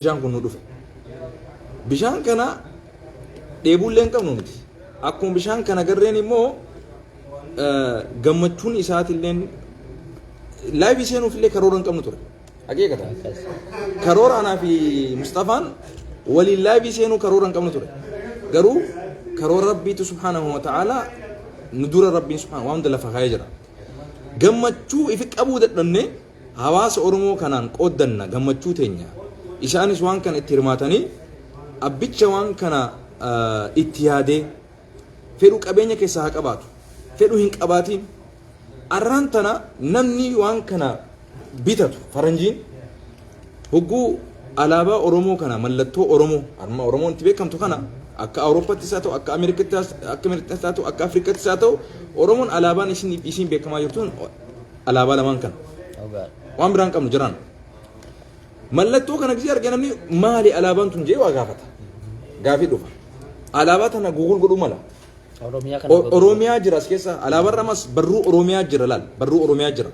bishaan kun nu dhufe. Bishaan kana dheebuullee hin qabnu miti. Akkuma bishaan kana garreen immoo gammachuun isaatillee laayivii seenuufillee karoora hin qabnu ture. Haqiiqata. Karoora anaa fi Mustafaan waliin laayivii seenuu karoora hin qabnu ture. Garuu karoora Rabbiitu subhaanahu wa ta'aalaa nu dura Rabbiin subhaanahu waan hunda lafa kaa'ee jira. Gammachuu ifi qabuu dadhabnee hawaasa Oromoo kanaan qooddanna gammachuu teenya. Isaanis waan kana itti hirmaatanii abbicha waan kana itti yaadee fedhu qabeenya keessaa haa qabaatu. Fedhu hin qabaatiin arraan tana namni waan kana bitatu faranjiin hogguu alaabaa Oromoo kana mallattoo Oromoo arma Oromoon itti beekamtu kana akka Awurooppaattis haa ta'u akka Ameerikaattis haa ta'u akka Afrikaattis haa ta'u Oromoon alaabaan isin beekamaa jirtuun alaabaa lamaan kana waan biraan qabnu jiraan. Mallattoo kana gisee argee namni maali alaabaan tun jee waa gaafata. Gaafii dhufa. Alaabaa tana Google godhuu mala. Oromiyaa jira as keessa alaabaa ramas barruu Oromiyaa jira laal barruu Oromiyaa jira.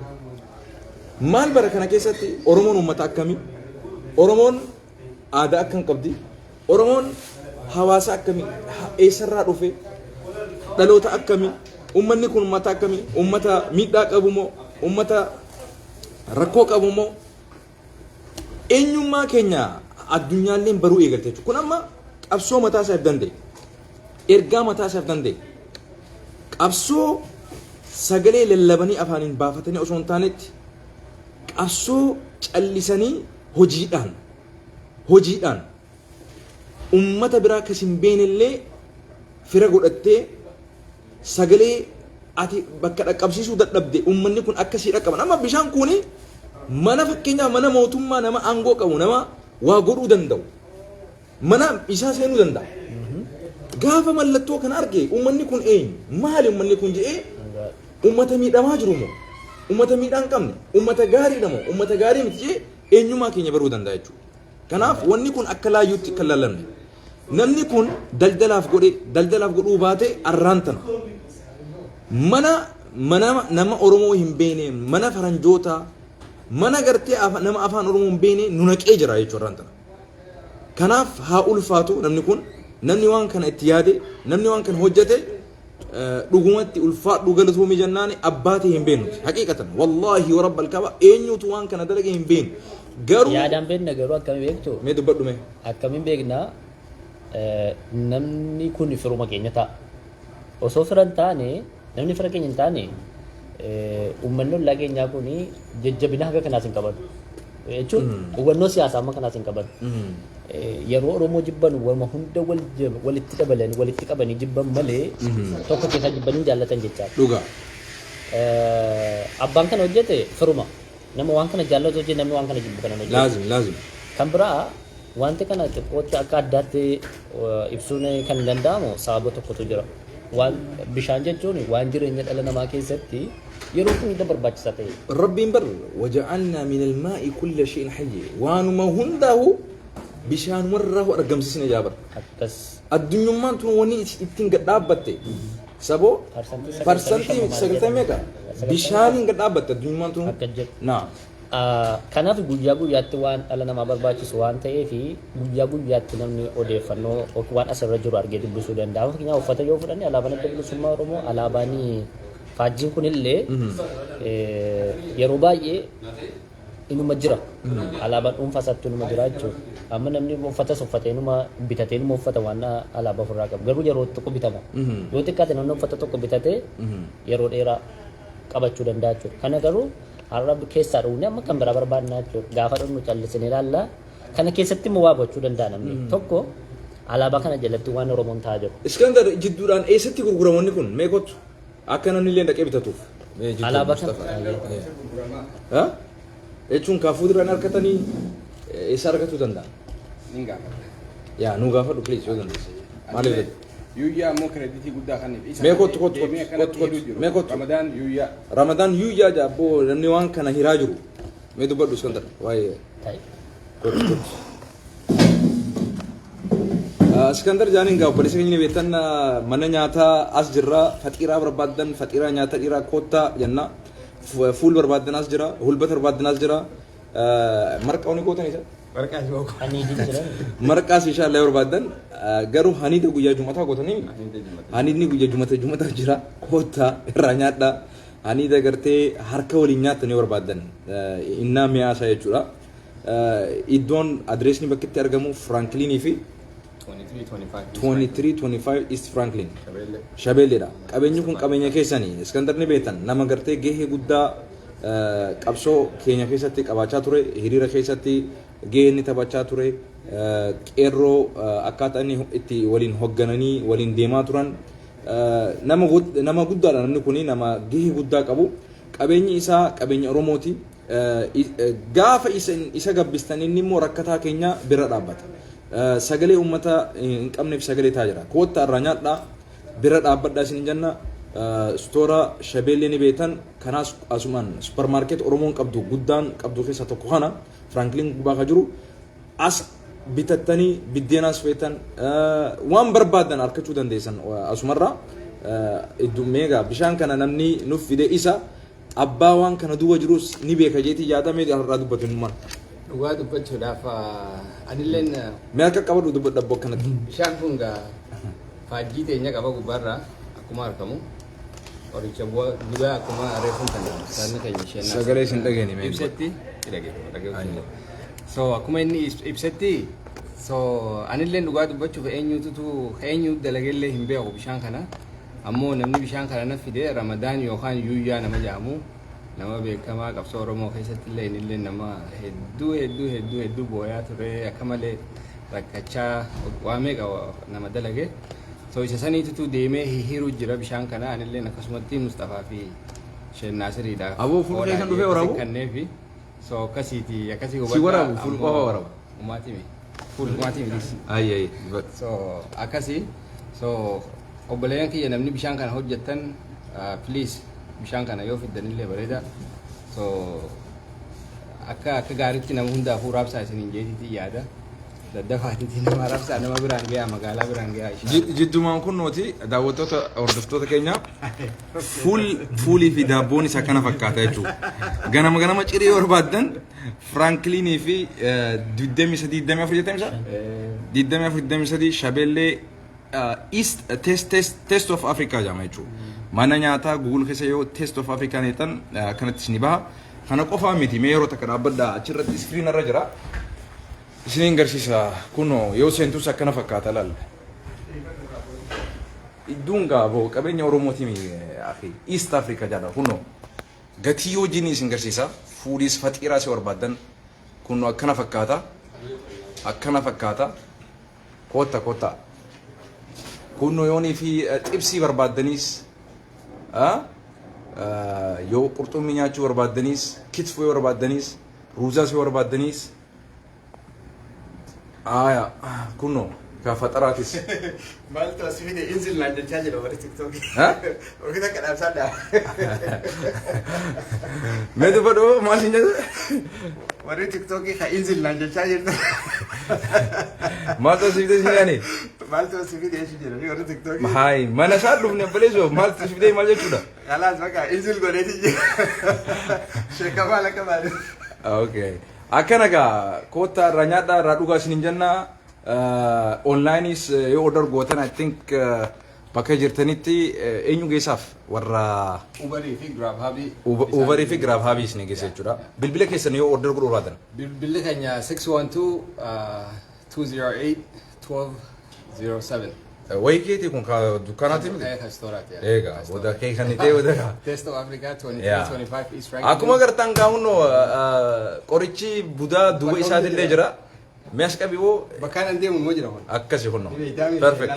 Maal bara kana keessatti Oromoon uummata akkamii? Oromoon aadaa akkam qabdi? Oromoon hawaasa akkamii? Eessarraa dhufe? Dhaloota akkamii? Uummanni kun uummata akkamii? Uummata miidhaa qabu moo? Uummata rakkoo qabu moo? Eenyummaa keenya addunyaalleen baruu eegalte jechuudha. Kun amma qabsoo mataa isaaf danda'e. Ergaa mataa isaaf danda'e. Qabsoo sagalee lallabanii afaaniin baafatanii osoo hin taanetti qabsoo callisanii hojiidhaan uummata biraa akkas hin beeknellee fira godhattee sagalee ati bakka dhaqqabsiisuu dadhabde uummanni kun akkasii dhaqqaban. Amma bishaan kuni mana fakkeenyaaf mana mootummaa nama aangoo qabu nama waa godhuu danda'u mana isaa seenuu danda'a. Gaafa mallattoo kana arge uummanni kun eenyu maali uummanni kun jedhee uummata miidhamaa jiru moo uummata miidhaa hin qabne uummata gaariidha moo uummata gaarii miti jedhee eenyummaa keenya baruu danda'a jechuudha. Kanaaf wanni kun akka laayyuutti kan laallamne namni kun daldalaaf godhuu baate arraan tana mana nama Oromoo hin beekne mana faranjootaa mana gartee nama afaan Oromoo hin beekne nu naqee jira jechuudha tana. Kanaaf haa ulfaatu namni waan kana itti yaade namni waan kana hojjete dhugumatti ulfaadhu galatoomii jennaani abbaatii hin beeknu haqiiqatan wallaahi wa rabbal kaaba eenyutu waan kana dalage hin beeknu garuu yaadaan beekna garuu akkamiin beektu mee dubbadhu mee akkamiin beekna namni kun firuma keenya ta'a osoo firan taane namni fira keenya hin taane uummanni ollaa keenyaa kun jajjabina haga kanaas hin qaban jechuun hubannoo siyaasaa amma kanaas hin qaban yeroo Oromoo jibban wama hunda walitti qabanii jibban malee tokko keessa jibbanii jaallatan jechaadha. Dhugaa. Abbaan kana hojjete firuma nama waan kana jaallatu hojjete namni waan kana jibbu kana hojjete. Laazim. Kan biraa wanti kana xiqqootti akka addaatti ibsuun kan danda'amu sababa tokkotu jira. Waan bishaan jechuun waan jireenya dhala namaa keessatti yeroo hunda barbaachisaa ta'e. Rabbiin bar waja'alnaa minal maa'i kulla shay'in hayy waanuma hundaa'u bishaan warraa argamsiisne jaabar. Akkas. Addunyummaan tun wanni ittiin gad dhaabbatte saboo parsantii 90 bishaaniin gad dhaabbatte addunyummaan tun. Akka jedhu. Naa. Kanaaf guyyaa guyyaatti waan dhala namaa barbaachisu waan ta'eef guyyaa guyyaatti namni odeeffannoo waan asirra jiru argee dubbisuu danda'a. Fakkeenyaaf uffata yoo fudhanne alaabaan adda bilisummaa Oromoo alaabaan faajjiin kunillee yeroo baay'ee inuma jira. Alaabaan dhuunfaa isaatti inuma jira jechuudha. Amma namni uffatas uffatee inuma bitatee inuma uffata waan alaabaa ofirraa qabu. Garuu yeroo tokko bitama. Yoo xiqqaate namni uffata tokko bitatee yeroo dheeraa qabachuu danda'a jechuudha. Kana garuu har'a keessaa dhuunfaa amma kan biraa barbaadnaa jechuudha. Gaafa dhumnu callisanii ilaalla. Kana keessatti immoo waa gochuu danda'a namni tokko alaabaa kana jalatti waan Oromoon ta'aa jiru. Iskandar jidduudhaan eessatti gurguramoonni kun mee kottu akka namni illee dhaqee bitatuuf. Alaabaa kana. Jechuun kaafuu duraan harkatanii eessa argatuu danda'a? Yaa nu gaafadhu please yoo dandeesse. Maaliif jedhu? Yuyyaa immoo kireeditii guddaa kan ibsa. Mee kottu Ramadaan Yuyyaa. Ramadaan Yuyyaa jaabboo namni waan kana hiraa jiru. Mee dubbadhu Iskandar waa'ee. Kottu. Iskandar jaaniin gaa obboleessa keenya beektan mana nyaataa as jirra faxiiraa barbaadan faxiiraa nyaata dhiiraa koottaa jenna. Fuul barbaadan as jira, hulbata barbaadan as jira. Marqa oni gootan isa. Haniidiin jiran. Marqaas inshallah barbaadan garuu haniida guyyaa jumataa gootanii haniidni guyyaa jumataa jira koottaa irraa nyaadhaa haniida gartee harka waliin nyaatanii barbaadan innaa mi'aasaa jechuudha. Iddoon adreesni bakki itti argamu Franklinii fi 2325 East Franklin Shabeelleedha. Qabeenyi kun qabeenya keessanii Iskandarni beektan nama gartee gahee guddaa qabsoo keenya keessatti qabaachaa ture hiriira keessatti gahee inni taphachaa ture qeerroo akkaataa inni itti waliin hooggananii waliin deemaa turan nama guddaadha. Namni kun nama gahee guddaa qabu qabeenyi isaa qabeenya Oromooti. Gaafa isa gabbistan inni immoo rakkataa keenya bira dhaabbata. Sagalee uummata hin qabneef sagalee taa jira. Koottaa irraa nyaadhaa bira dhaabbadhaa isin jenna. Stoora Shabeellee ni beektan kanaas asumaan supermarket Oromoon qabdu guddaan qabdu keessaa tokko kana Franklin gubaa ka jiru as bitattanii biddeenaas feetan waan barbaadan harkachuu dandeessan asumarraa iddumeegaa bishaan kana namni nuuf fide isa abbaa waan kana duuba jirus ni beeka jeetii yaadamee irraa dubbatu himumaan. Dhugaa dubbachuudhaaf anilleen mee akka qabadu dubbadha abbo akkanatti. Bishaan kun gaa faajjii teenya qaba gubbaarraa akkuma argamu. Qoricha bu'aa akkuma reefuun kan isaanii keenya isheen sagalee isin dhageeni mee ibsetti dhageeffatu. So akkuma inni ibsetti so anilleen dhugaa dubbachuuf eenyu dalageellee hin beeku bishaan kana ammoo namni bishaan kana na fide Ramadaan yookaan Yuuyyaa nama jedhamu nama beekamaa qabsoo Oromoo keessatti illee inillee nama hedduu booyaa ture akka malee rakkachaa waa meeqa nama dalage. So isa saniitu deemee hiiruu jira bishaan kana anillee akkasumatti Mustafaa fi Sheen Naasiriidha. Aboo fuul keessan dhufee waraabu? Kanneefi so akkasii si waraabu fuul qofa waraabu? Umaatimi. Fuul umaatimi. Ayyee. So akkasii so obboleeyyan kiyya namni bishaan kana hojjettan please bishaan kana yoo fiddanillee bareeda. So akka gaariitti nama hundaafuu raabsaa isiniin jeetiitii yaada. Daddafaatiitii nama raabsaa nama biraan gahaa magaalaa biraan gahaa. Jiddumaan kun nooti daawwattoota hordoftoota keenya fuulii fi daabboon isa kana fakkaata jechuudha. Ganama cirii barbaadan Franklinii fi 23 Shabeellee East Taste of Africa jedhama jechuudha. Mana nyaataa Google keessa yoo Taste of Africa neetan kanatti isin baha. Kana qofaa miti mee yeroo takka dhaabbadhaa achirratti iskiriin irra jira. Isiniin agarsiisa kunoo yoo seentus akkana fakkaata laal. Iddoon gaaboo qabeenya Oromootiin East Africa jedha kunoo gatii yoo jini isin agarsiisa fuudhiis faxiiraa si barbaadan kunoo akkana fakkaata kotta kunoo yoonii fi xibsii barbaadaniis yoo qurxummii nyaachuu barbaadaniis kitfoo yoo barbaadaniis ruuzaas yoo barbaadaniis kunoo kafataratis. Maaltu as fide inzil naan jechaa jira warri TikTokii. Ofiisa kadhaabsaadha. Mee dubbadhoo maal hin jedhu? Warri TikTokii ka inzil naan jechaa jirtu. Maaltu as fide isin yaani? Maaltu as fide isin jira warri TikTokii. Haay mana isaa dhufne baleesoo maaltu as fide maal jechuudha? Kalaas bakka inzil godheeti jira. Sheekamaa lakka maali? Okay. Akkana gaa koottaa irraa nyaadhaa irraa dhugaa isin jenna. Onlineiis yoo order gootan I think bakka jirtanitti eenyu geessaaf warra Uberii fi GrabHub'ii. Uberii fi GrabHub'ii isin geessa jechuudha. Bilbila keessan yoo order godhuu barbaadan. Bilbilli keenya 612-208-1207. Wayii keetii kun dukkaanaatti miti? Kan stooraati. Eegaa wada kee kan itee wada. Taste of Africa 2325 East Franklin. Akkuma agartan gaa'unnoo qorichi budaa duuba isaatillee jira. Mees qabi woo bakkaan an deemu moo jira kun akkasi kunno perfect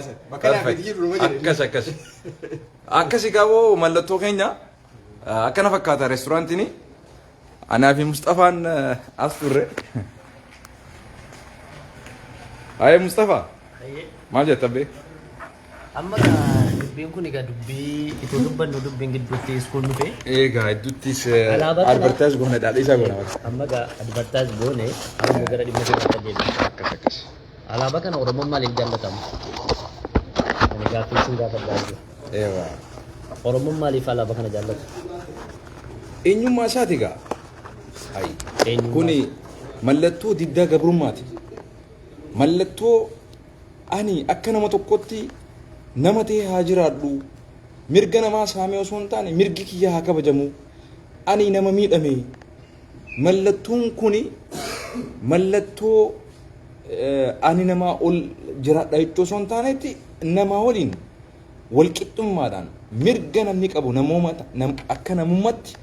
akkasi qabu mallattoo keenya akkana fakkaata restorantiini anaa fi Mustafaan as turre aye Mustafa maal jetta be Amma dubbiin kun egaa dubbii itoo dubbannu dubbiin gidduutti iskuun dhufe. Egaa gidduuttis advertise goone dhaadhii isaa goona. Amma egaa advertise goone amma gara dhimma keessa deemna. Akkas. Alaabaa kana Oromoon maaliif jaallatamu? Ani gaaffii siin gaafadhaa jiru. Eegaa. Oromoon maaliif alaabaa kana jaallatu? Eenyummaa isaati egaa. Kuni mallattoo diddaa gabrummaati. Mallattoo ani akka nama tokkotti nama ta'ee haa jiraadhu. Mirga namaa saamee osoo hin taane mirgi kiyya haa kabajamu. Ani nama miidhame. Mallattoon kuni mallattoo ani namaa ol jiraadha jechuu osoo hin taanetti namaa waliin walqixxummaadhaan mirga namni qabu akka namummaatti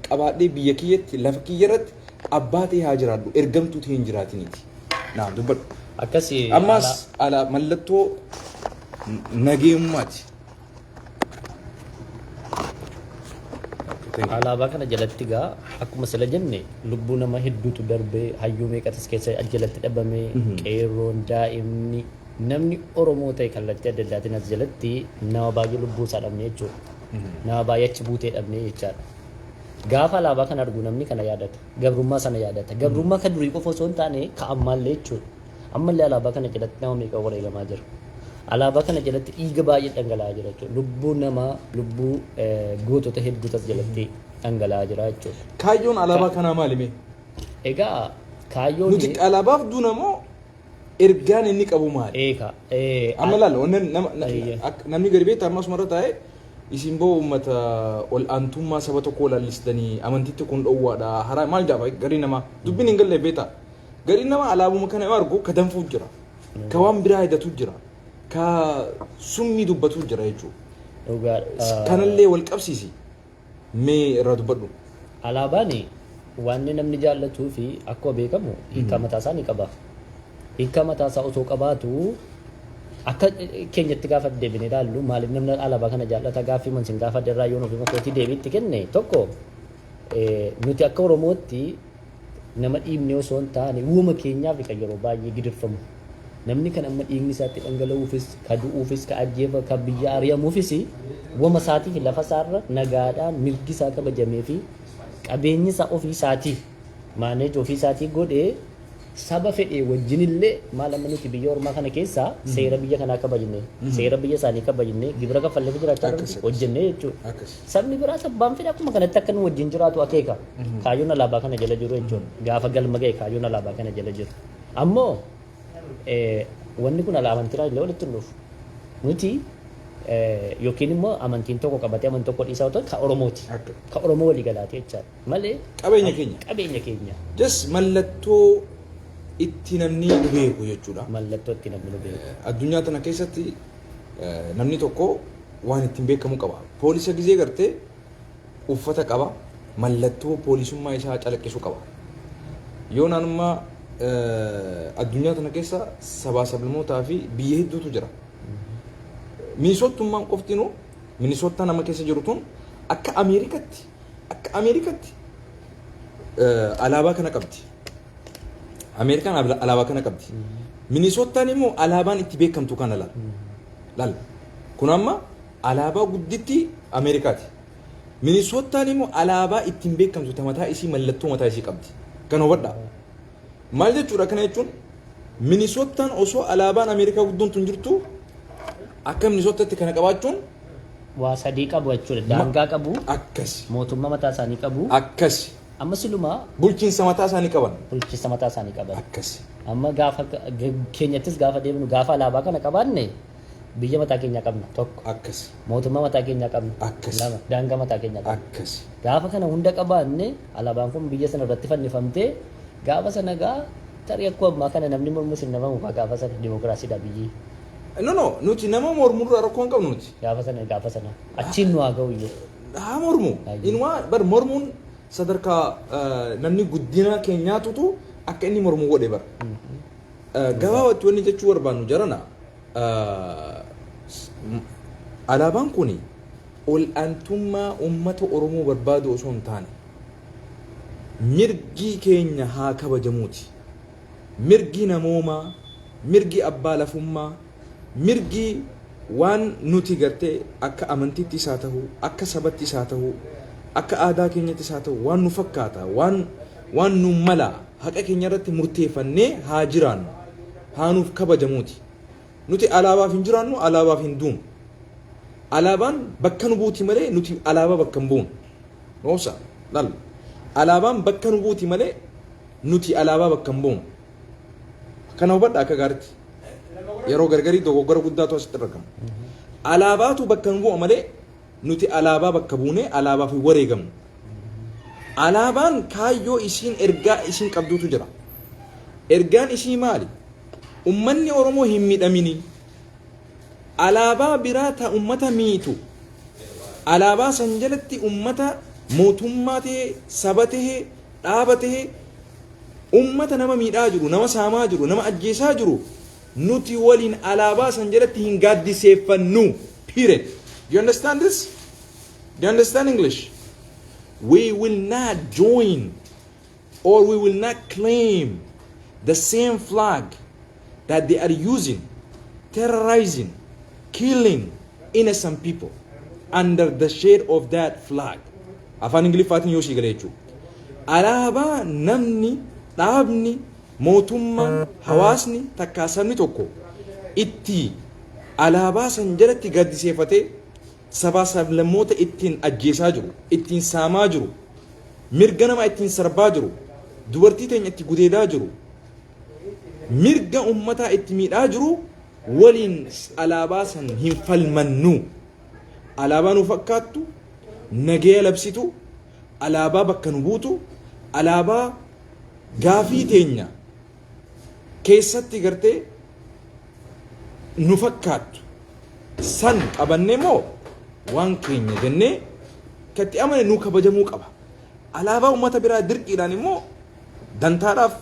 qabaadhee biyya kiyyatti lafa kiyyarratti abbaa ta'ee haa jiraadhu ergamtuu ta'ee hin jiraatiniiti. Naam dubbadhu. Akkasii Ammas mallattoo nageemmaati. alaabaa kana jalatti gaa akkuma sila jenne lubbuu nama hedduutu darbee hayyuu meeqatas keessa jalatti dhabamee qeerroon daa'imni namni Oromoo ta'e kallattii adda addaatiin as jalatti nama baay'ee lubbuu isaa dhabne jechuudha. Nama baay'ee achi buutee dhabne jechaadha. Gaafa alaabaa kana argu namni kana yaadata. Gabrummaa sana yaadata. Gabrummaa kan durii qofa osoo hin taane ka ammaallee jechuudha. Ammallee alaabaa kana jalatti nama meeqa wareegamaa jira. Alaabaa kana jalatti dhiiga baay'ee dhangala'aa jira jechuudha. Lubbuu namaa, lubbuu gootota hedduutas jalatti dhangala'aa jira jechuudha. Kaayyoon alaabaa kanaa maalimi? Egaa kaayyoon nuti alaabaaf duuna moo ergaan inni qabu maali? Amma laala namni gadi beektaa ammas mara taa'ee isin boo uummata ol aantummaa saba tokkoo lallistanii amantiitti kun dhoowwaadha haraa maal jaafa garii namaa dubbiin hin galle beektaa garii namaa alaabuma kana yoo argu ka danfuu jira ka waan biraa hidhatu jira ka summii dubbatu jira jechuudha. Kanallee wal qabsiisi mee irraa dubbadhu. Alaabaan waan namni jaallatuu fi akkuma beekamu hiika mataasaa ni qaba. Hiika mataasaa osoo qabaatu akka keenyatti gaafa deebinee ilaallu maaliif namni alaabaa kana jaallata gaaffii mansin gaafa dirraa yoo nuuf kootii deebiitti kenne tokko nuti akka Oromootti nama dhiibnee osoo hin taane uuma keenyaaf kan yeroo baay'ee gidirfamu. Namni kan amma dhiigni isaatti dhangala'uufis ka du'uufis ka ajjeefa ka biyya ari'amuufis uuma isaatiif lafa isaarra nagaadhaan mirgi isaa kabajamee fi qabeenyi isaa ofii isaatii maaneej ofii isaatii godhee saba fedhee wajjinillee maal amma nuti biyya ormaa kana keessaa seera biyya kanaa kabajne seera biyya isaanii kabajne gibira kaffallee jiraachaa hojjenne jechuudha. Sabni biraa sabbaan fedhe akkuma kanatti akka nu wajjin jiraatu akeeka. Kaayyoon alaabaa kana jala jiru jechuudha. Gaafa galma ga'e kaayyoon alaabaa kana jala jiru. Ammoo wanni kun amantiirraa illee walitti hin dhufu. Nuti yookiin immoo amantiin tokko qabatee amantii tokko dhiisaa otoo ka Oromooti. Ka Oromoo walii galaatee jechaadha. Malee qabeenya keenya. Just mallattoo itti namni beeku jechuudha. Mallattoo itti namni beeku. Addunyaa tana keessatti namni tokko waan ittiin beekamu qaba. Poolisa gizee gartee uffata qaba. Mallattoo poolisummaa isaa calaqqisu qaba. Yoo naannummaa addunyaa tana keessa sabaa sablammootaa fi biyya hedduutu jira. Minisootummaan qoftinuu Minisootaa nama keessa jiru tun akka Ameerikaatti alaabaa kana qabdi. Ameerikaan alaabaa kana qabdi. Minisootaan immoo alaabaan itti beekamtu kana laala. Kun amma alaabaa gudditti Ameerikaati. Minisootaan immoo alaabaa ittiin beekamtu mataa isii mallattoo mataa isii qabdi. Kan hubadhaa. Maal jechuudha kana jechuun Minisootaan osoo alaabaan Ameerikaa guddoon tun jirtu akka Minisootaatti kana qabaachuun waa sadii qabu jechuudha. Daangaa qabu. Akkasi. Mootummaa mataa isaanii qabu. Akkasi. Amma silumaa bulchiinsa mataa isaanii qaban. Bulchiinsa mataa isaanii qaban. Akkasi. Amma gaafa keenyattis gaafa deemnu gaafa alaabaa kana qabaanne biyya mataa keenyaa qabna tokko. Akkasi. Mootummaa mataa keenyaa qabna. Akkasi. Lama daangaa mataa keenyaa qabna. Akkasi. Gaafa kana hunda qabaanne alaabaan kun biyya sana irratti fannifamtee gaafa sana gaa tarii akkuma ammaa kana namni mormus hin nama mukaa gaafa sana dimookiraasiidha biyyi. No, nuti nama mormurraa rakkoo hin qabnu nuti. Gaafa sana achiin nu haa ga'u iyyuu. Haa mormu. Inumaa bar mormuun sadarkaa namni guddina keenyaatutu akka inni mormu godhe bara. Gabaabatti wanni jechuu barbaannu jarana alaabaan kuni ol aantummaa uummata Oromoo barbaadu osoo hin taane mirgi keenya haa kabajamuuti. Mirgi namoomaa, mirgi abbaa lafummaa, mirgi waan nuti gartee akka amantiitti isaa ta'u, akka sabatti isaa ta'u, akka aadaa keenyatti isaa ta'u waan nu fakkaata, waan nu mala haqa keenya irratti murteeffannee haa jiraannu, haa nuuf kabajamuuti. Nuti alaabaaf hin jiraannu, alaabaaf hin duunu. Alaabaan bakka nu buuti malee nuti alaabaa bakka hin buunu. Noosa lal alaabaan bakka nu buuti malee nuti alaabaa bakka hin buunu. Kana hubadha akka gaariitti. Yeroo gargarii dogoggora guddaatu asitti argama. Alaabaatu bakka hin bu'u malee nuti alaabaa bakka buunee alaabaaf hin wareegamnu. Alaabaan kaayyoo isiin ergaa isiin qabduutu jira. Ergaan isii maali? Ummanni Oromoo hin miidhamini. Alaabaa biraa ta ummata miitu. Alaabaa san jalatti ummata mootummaa ta'e, saba ta'e, dhaaba ta'e, ummata nama miidhaa jiru, nama saamaa jiru, nama ajjeesaa jiru. Nuti waliin alaabaa san jalatti hin gaaddiseeffannu. Period. Do you understand this? Do you understand English? We will not join or we will not claim the same flag that they are using, terrorizing, killing innocent people under the shade of that flag. Afaan Ingiliffaatiin yoo shii galee jechuudha. Alaabaa namni, dhaabni, mootummaan, hawaasni takkaa sabni tokko itti alaabaa san jalatti gaaddiseeffatee sabaa sablammoota ittiin ajjeesaa jiru, ittiin saamaa jiru, mirga namaa ittiin sarbaa jiru, dubartii teenya itti gudeedaa jiru, mirga ummataa itti miidhaa jiru waliin alaabaa san hin falmannu. Alaabaa nu fakkaattu, nagaya labsitu, alaabaa bakka nu buutu, alaabaa gaafii teenya keessatti gartee nu fakkaattu san qabannee moo waan keenya jennee katti amane nu kabajamuu qaba. Alaabaa ummata biraa dirqiidhaan immoo dantaadhaaf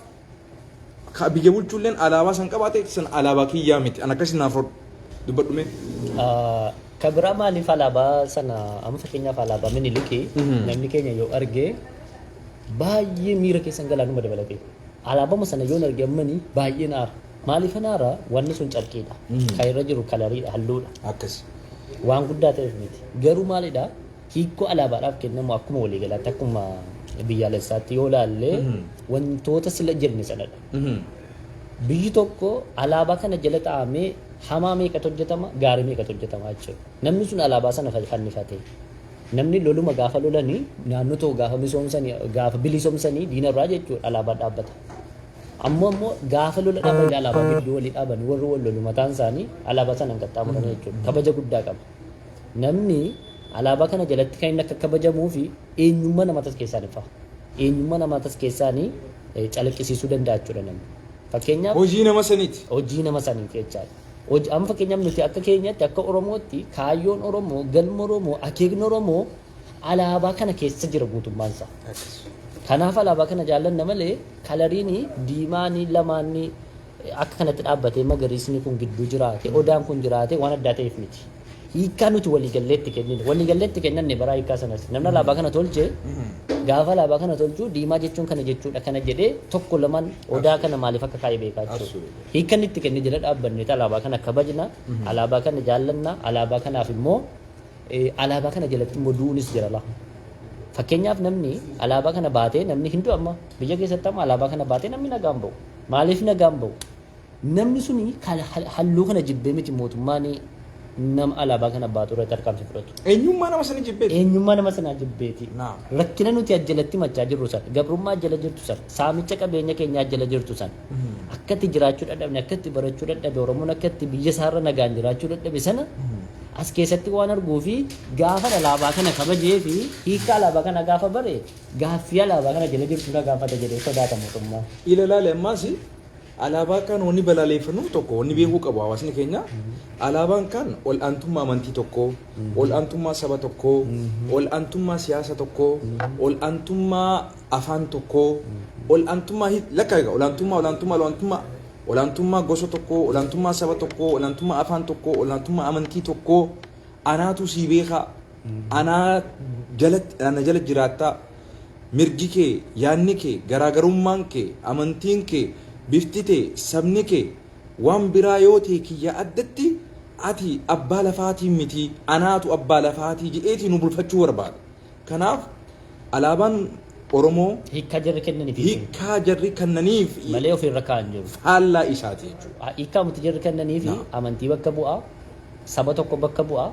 biyya bulchuulleen alaabaa san qabaate san alaabaa kiyyaa miti. An akkasii naaf dubbadhume. Kabira maaliif alaabaa sana amma fakkeenyaaf alaabaa Minilikii namni keenya yoo argee baay'ee miira keessan galaanuma dabalate. Alaabaa sana yoo arge ammanii baay'ee naara. Maaliif naara? Wanni sun carqiidha. Kan irra jiru kalariidha, halluudha. Akkasi. Waan guddaa ta'eef miti. Garuu maalidha? Hiikoo alaabaadhaaf kennamu akkuma waliigalaatti akkuma biyyaalessaatti yoo laalle wantoota sila jirni sanadha. Biyyi tokko alaabaa kana jala taa'amee hamaa meeqatu hojjetama, gaarii meeqatu hojjetama jechuudha. Namni sun alaabaa sana fannifate. Namni loluma gaafa lolanii naannoo tokko gaafa misoomsanii gaafa bilisoomsanii diinarraa jechuudha alaabaa dhaabbata. Ammoo gaafa lola dhaabanii alaabaa gidduu walii dhaabanii warri wal lolu mataan isaanii alaabaa sana hin qaxxaamuran jechuudha. Kabaja guddaa qaba. Namni alaabaa kana jalatti kan inni akka kabajamuu fi eenyummaa namaatas keessaan ifa. Eenyummaa namaatas keessaanii calaqqisiisuu danda'a jechuudha namni. Fakkeenyaaf hojii nama saniiti. Hojii nama saniiti jechaadha. Amma fakkeenyaaf nuti akka keenyatti akka Oromootti kaayyoon Oromoo, galma Oromoo, akeekni Oromoo alaabaa kana keessa jira guutummaan isaa. Kanaaf alaabaa kana jaallanna malee kalariin diimaanii lamaanii akka kanatti dhaabbatee magariisni kun gidduu jiraate odaan kun jiraate waan addaa ta'eef miti. Hiikaa nuti waliigalleetti kennine. Waliigalleetti kennanne baraa hiikaa sanas. Namni alaabaa kana tolche gaafa alaabaa kana tolchuu diimaa jechuun kana jechuudha kana jedhee tokko lamaan odaa kana maaliif akka kaa'ee beekaa jechuudha. Hiikan itti kenne jala dhaabbanne alaabaa kana kabajna, alaabaa kana jaallanna, alaabaa kanaaf immoo alaabaa kana jalatti immoo du'uunis jira laa. Fakkeenyaaf namni alaabaa kana baatee namni hindu amma biyya keessatti amma alaabaa kana baatee namni nagaan bahu. Maaliif nagaan bahu? Namni suni halluu kana jibbee miti mootummaan nama alaabaa kana baatu irratti harkaansi fudhatu. Eenyummaa nama sana jibbeeti. Eenyummaa nama sana jibbeeti. Rakkina nuti ajjalatti machaa jirru san, gabrummaa ajjala jirtu san, saamicha qabeenya keenya ajjala jirtu san, akkatti jiraachuu dadhabne, akkatti barachuu dadhabe, Oromoon akkatti biyya isaarra nagaan jiraachuu dadhabe sana as keessatti waan arguu fi gaafa alaabaa kana kabajee fi hiika alaabaa kana gaafa bare gaaffii alaabaa kana jala jirtu na gaafata jedhee sodaata mootummaa. Ilaalaale ammaas alaabaa kan wanni balaaleffannu tokko wanni beekuu qabu hawaasni keenya alaabaan kan ol aantummaa amantii tokko, ol aantummaa saba tokko, ol aantummaa siyaasa tokko, ol aantummaa afaan tokko, ol aantummaa olaantummaa gosa tokko, olaantummaa saba tokko, olaantummaa afaan tokko, olaantummaa amantii tokko anaatu sii beeka, ana jala jiraattaa, mirgi kee, yaadni kee, garaagarummaan kee, amantiin kee, bifti kee, sabni kee waan biraa yoo ta'e kiyya addatti ati abbaa lafaatiin miti anaatu abbaa lafaatii jedheetii nu bulfachuu barbaada. Kanaaf alaabaan Oromoo hiikaa jarri kennaniif malee ofirra kaa'an jiru. Faallaa isaati jechuudha. Hiikaa muti jarri kennaniif amantii bakka bu'aa, saba tokko bakka bu'aa,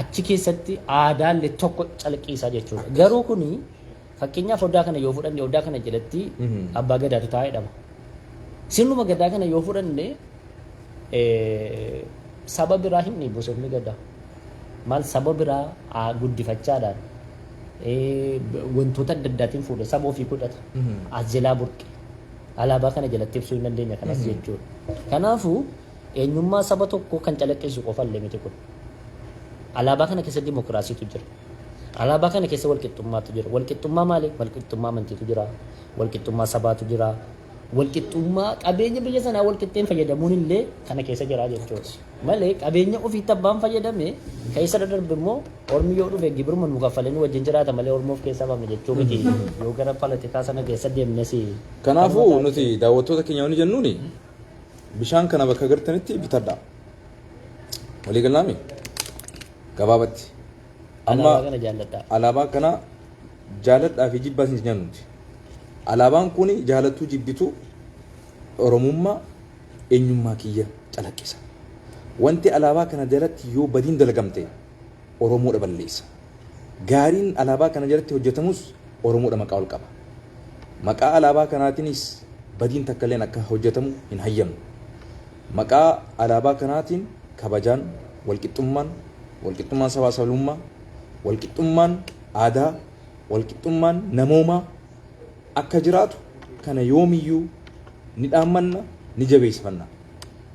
achi keessatti aadaallee tokko calqiisaa jechuudha. Garuu kuni Fakkeenyaaf odaa kana yoo fudhanne odaa kana jalatti abbaa gadaatu taa'ee dhama. Sirnuma gadaa kana yoo fudhanne saba biraa hin dhiibu sirni gadaa. Maal saba biraa guddifachaadhaan wantoota adda addaatiin fuudhe saba ofii godhata. As jalaa burqe. Alaabaa kana jalatti ibsuu hin dandeenya kanas jechuudha. Kanaafuu eenyummaa saba tokkoo kan calaqqeessu qofallee miti kun. Alaabaa kana keessa dimokiraasiitu jira. Alaabaa kana keessa walqixxummaatu jira. Walqixxummaa maali? Walqixxummaa amantiitu jira. Walqixxummaa sabaatu jira. Walqixxummaa qabeenya biyya sanaa walqixxeen fayyadamuun illee kana keessa jira jechuudha. Malee qabeenya ofiitti abbaan fayyadame keessa darbe immoo ormi yoo dhufe gibiruma nu kaffalanii wajjin jiraata malee ormoof keessa baafne jechuu miti. Yoo gara politikaa sana keessa deemnes. Kanaafuu nuti daawwattoota keenya wani jennuuni bishaan kana bakka gartanitti bitadha. Walii galaami gabaabatti. Alaabaa kana jaalladha. Alaabaa kana jaalladhaa fi jibbaa siin jennuuti. Alaabaan kun jaalattuu jibbitu Oromummaa eenyummaa kiyya calaqqisa. Wanti alaabaa kana jalatti yoo badiin dalagamte Oromoodha balleessa. Gaariin alaabaa kana jalatti hojjetamus Oromoodha maqaa ol qaba. Maqaa alaabaa kanaatiinis badiin takka illee akka hojjetamu hin hayyamnu. Maqaa alaabaa kanaatiin kabajaan, walqixxummaan sabaa sabummaa, walqixxummaan aadaa, walqixxummaan namoomaa akka jiraatu kana yoomiyyuu ni dhaammanna ni jabeessifanna.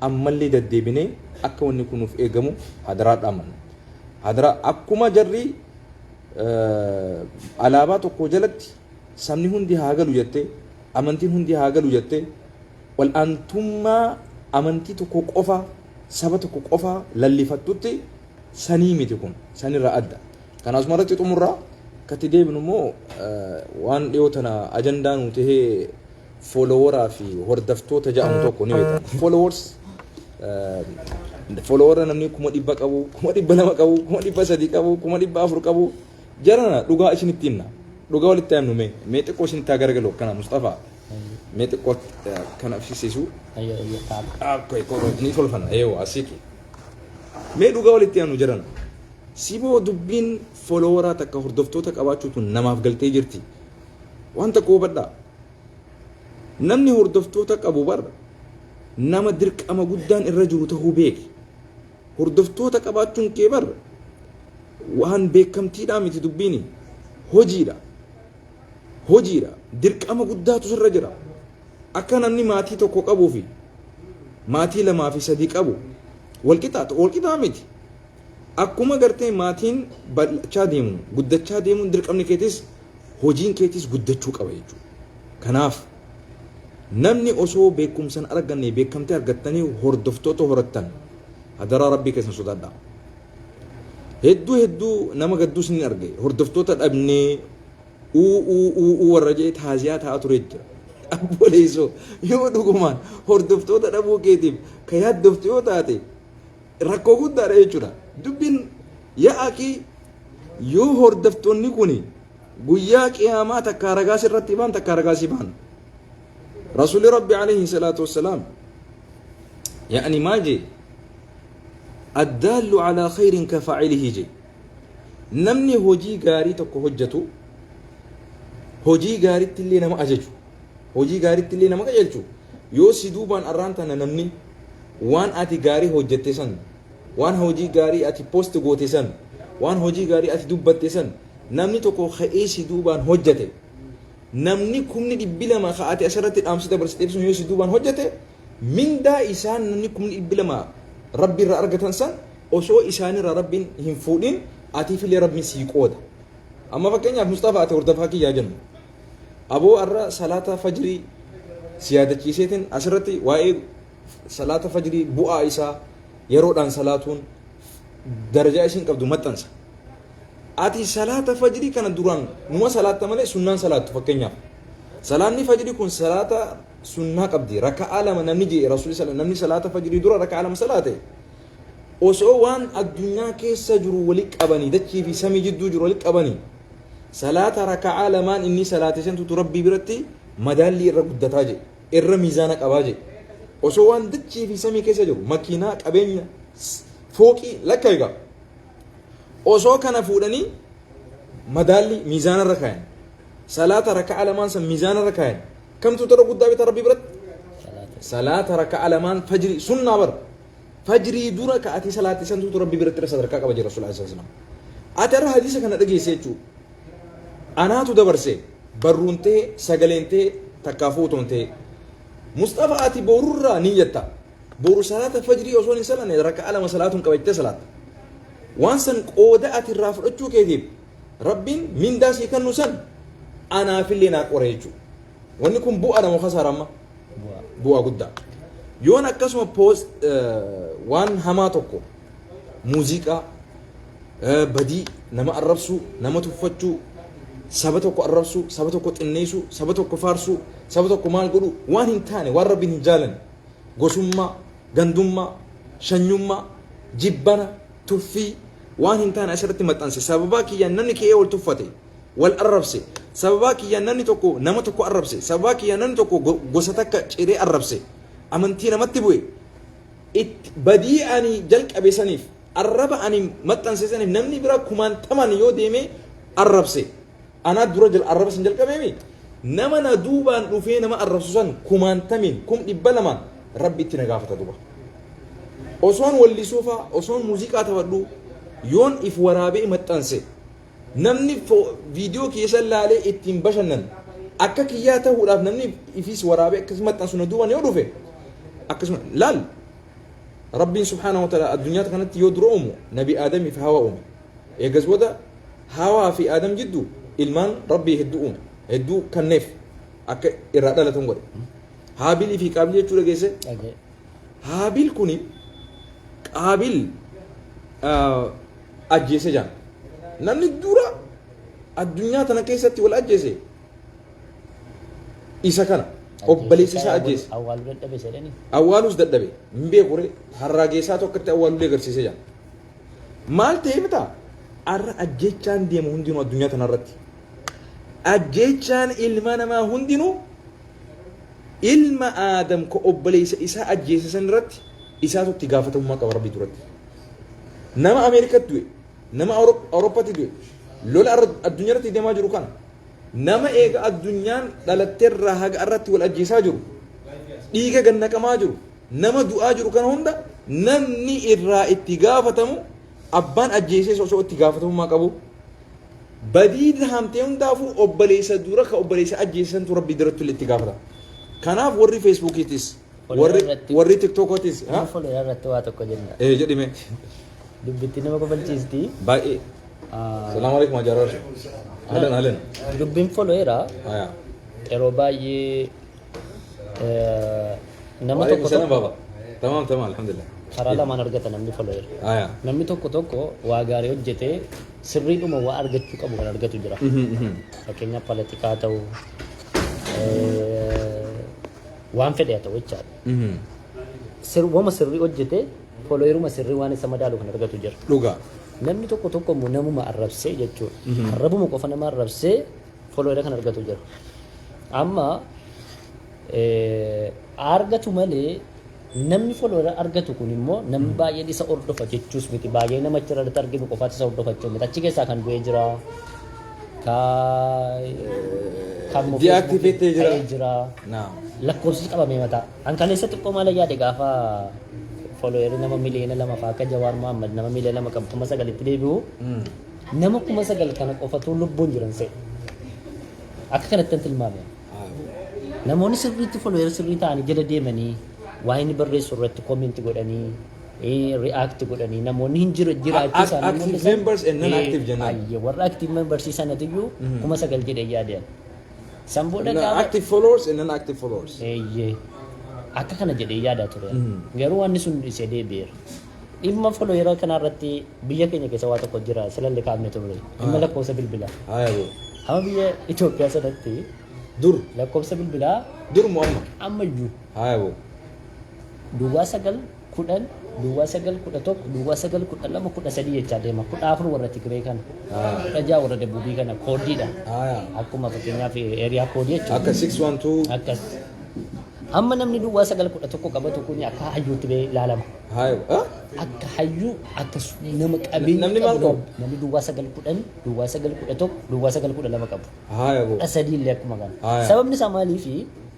Ammallee deddeebinee akka wanni kun nuuf eegamu hadaraa dhaammanna. Hadaraa akkuma jarri alaabaa tokko jalatti sabni hundi haa galu jettee amantiin hundi haa galu jettee wal'aantummaa amantii tokko qofa saba tokko qofa lallifattutti sanii miti kun sanirraa adda. Kanaasuma irratti xumurraa katti deebinu immoo waan dhiyoo tana ajandaa nu tahee followeraa fi hordoftoota jedhamu tokko ni beekama. Followera namni 100 qabu, 200 qabu, 300 qabu, 400 qabu jarana dhugaa isinitti himna. Dhugaa walitti himnu mee xiqqoo isinitti agargalu kana Mustafaa. Mee xiqqoo kana fisiisu. Ni tolfanna eeyyoo asiiki. Mee dhugaa walitti himnu jarana. Siboo dubbiin followeraa takka hordoftoota qabaachuutu namaaf galtee jirti. Wanta qoobadhaa. Namni hordoftoota qabu barra nama dirqama guddaan irra jiru ta'uu beeki. Hordoftoota qabaachuun kee barra waan beekamtiidhaa miti dubbiini. Hojiidha. Dirqama guddaatu sirra jira. Akka namni maatii tokko qabuu fi maatii 2 fi 3 qabu walqixaa miti. Akkuma gartee maatiin bal'achaa deemu, guddachaa deemuun dirqamni keetis hojiin keetis guddachuu qaba jechuudha. Kanaaf namni osoo beekumsan arganne beekamtee argattanii hordoftoota horattan hadaraa rabbii keessan sodaadhaa. Hedduu nama gadduus ni arge hordoftoota dhabnee warra jee taaziyaa ta'a ture jira. Abboleessoo yoo dhugumaan hordoftoota dhabuu keetiif ka yaaddoftu yoo taate rakkoo guddaadha jechuudha. Dubbiin yaa'akii yoo hordoftoonni kun guyyaa qiyaamaa takka ragaas irratti baan takka ragaas baan. رسول ربي عليه الصلاة والسلام يعني ما جي الدال على خير كفاعله جي نمني هوجي غاري تكو هجتو هوجي غاري تلي نما أججو هوجي غاري تلي نما أججو يو سيدوبان أرانتنا نمني وان آتي غاري هجتسن وان هوجي غاري آتي بوست غوتسن وان هوجي غاري آتي دوبتسن نمني تكو خئي سيدوبان هجته namni kumni 200 ka'ate asirratti dhaamsita barsiisee ibsuun yoo si duubaan hojjete mindaa isaan namni kumni 200 rabbi irraa argatan san osoo isaanirraa rabbiin hin fuudhin atiifillee rabbiin sii qooda. Amma fakkeenyaaf Mustafaa ati hordofaa kiyyaa jennu aboo arra salaata fajrii si yaadachiiseetiin asirratti waa'ee salaata fajrii bu'aa isaa yeroodhaan salaatuun darajaa isiin qabdu maxxansa. Ati salaata fajrii kana duraan numa salaatta malee sunnaan salaattu fakkeenyaaf. Salaanni fajrii kun salaata sunnaa qabdi. Raka'aa 2 namni jee Rasuulli sallallahu namni salaata fajrii dura raka'aa 2 salaate. Osoo waan addunyaa keessa jiru walitti qabanii dachii fi samii jidduu jiru walitti qabanii salaata raka'aa 2 inni salaate santu rabbii biratti madaalli irra guddataa jee. Irra miizaana qabaa jee. Osoo waan dachii fi samii keessa jiru makiinaa qabeenya fooqii lakka egaa. Osoo kana fuudhanii madaalli miizaanarra kaayan صلاة ركعة لمان سن ميزان ركعين كم تترى قدامي ربي برد صلاة ركعة لمان فجري سنة بر فجري دورا كأتي صلاة سن تترى ربي برد ترى ركعة بجي رسول الله صلى الله عليه وسلم أترى حديث كان أدقي سيجو أنا تدبر سي برونتي سجلنتي تكافوتونتي مصطفى أتي بورورا نيتا بورو صلاة فجري أصلا سلنا ركعة لما صلاة كبيت صلاة وانسن قودة أتي الرافع أتشو كذب ربين من داسي كان نسن أنا في اللي ناقوريجو وانكم بو أنا مخسر أما بو أقدا يوم أكسم بوست وان هماتوكو موسيقى بدي نما الربسو نما تفتشو سبتوكو الربسو سبتوكو تنيسو سبتوكو فارسو سبتوكو مال قلو وان هنتاني وان ربين هنجالن غسوما غندوما شنيوما جبنا تفي وان هنتاني أشرت متانسي سببا كي ينني كي أول تفتي والأربسي سببا كي ينني توكو نما توكو أربسي سببا كي ينني توكو غساتك شيري أربسي أمنتي نما تبوي بدي أني جلك أبي سنيف الربع أني متانسي سنيف نمني برا كمان تمان يو ديمي أربسي أنا درجل أربسي جلك أبي نما ندوبا نوفي نما أربسوسان كمان تمين كم إبلمان ربي تنغافة دوبا أصلا واللي سوفا أصلا موسيقى تفضلو يون إف ورابي متانسي namni video keessa laalee ittiin bashannan akka kiyyaa ta'uudhaaf namni ifis waraabee akkasumas taasuna duuban yoo dhufe akkasuma laal rabbiin subhaanahu wa ta'ala addunyaa kanatti yoo dura uumu nabi aadam fi hawa uume eegas booda hawaa fi aadam jidduu ilmaan rabbii hedduu uume hedduu kanneef akka irraa dhalatan godhe haabilii fi qaabil jechuudha geesse haabil kuni qaabil ajjeese jaan namni dura addunyaa tana keessatti wal ajjeese isa kana obboleessi isaa ajjeese awwaaluu dadhabe jedhani awwaalus dadhabe hin beekure harraageessaa tokkotti awwaaluu agarsiise jaan maal ta'e mita arra ajjechaan deemu hundinuu addunyaa tana irratti ajjechaan ilma namaa hundinuu ilma aadam ko obboleessa isaa ajjeese san irratti isaatu itti gaafatamummaa qaba rabbii duratti nama ameerikaatti du'e nama Awurooppaatti du'e lola addunyaa irratti deemaa jiru kana nama eega addunyaan dhalatteerraa haga irratti wal ajjeesaa jiru dhiiga gannaqamaa jiru nama du'aa jiru kana hunda namni irraa itti gaafatamu abbaan ajjeesee osoo itti gaafatamummaa qabu badii hamtee hundaafuu obboleessa dura ka obboleessa ajjeesantu rabbii duratti itti gaafatama kanaaf warri feesbuukiitis warri tiktookotis follow irratti waa tokko jenna jedhime dubbitti nama kofalchiisti baay'ee salaamu alaikum ajarar halan dubbiin followeera yeroo baay'ee nama tokko baba tamam alhamdulillah karaa lamaan argata namni followeera namni tokko waa gaarii hojjetee sirriidhuma waa argachuu qabu kan argatu jira fakkeenyaaf politikaa ta'u waan fedhe haa ta'u jechaadha wama sirrii hojjetee followeruma sirrii waan isa madaalu kan argatu jira dhugaa namni tokko immoo namuma arrabsee jechuudha arrabuma qofa nama arrabsee followeera kan argatu jira amma argatu malee namni followeera argatu kun immoo namni baay'een isa hordofa jechuus miti baay'ee namicha irratti arginu qofaatti isa hordofachuu miti achi keessaa kan du'ee jira kan deactivate jira lakkoofsi qabamee mataa an kaleessa xiqqoo maal yaade gaafa follower nama miliyoona lama faa akka Jawaar Muhammad nama miliyoona lama qabu 9,000tti deebi'u nama 9,000 kana qofatu lubbuun jiran se'e akka kanatti tilmaame namoonni sirriitti follower sirrii ta'anii jala deemanii waa inni barreessu irratti comment godhanii react godhanii namoonni hin jiraachuu isaanii active members and non active jennaan warra active members sanatiyyuu 9,000 jedhee yaadeen samboodha active followers and non active followers akka kana jedhee yaadaa ture garuu wanni sun isee deebi'eera dhimma follower kana irratti biyya keenya keessa waa tokko jira silalle kaafne ture dhimma lakkoofsa bilbilaa amma biyya Itoophiyaa sanatti dur lakkoofsa bilbilaa dur mu'amma ammayyuu duwwaa 9,10 duwwaa 9,11 duwwaa 9,12 13 jechaa deema 14 warra Tigree kana 16 warra Dabuubii kana koodiidha akkuma fakkeenyaaf eeriyaa koodii jechuudha akka 612 akkas Amma namni duwwaa 911 qabatu kun akka hayyuutti bee ilaalama. Hayo. Akka hayyuu akka nama qabeenya Namni maal qabu? namni duwwaa 910 duwwaa 911 duwwaa 912 qabu. Hayo. Asadii illee akkuma kana. Aya. Sababni isaa maaliifi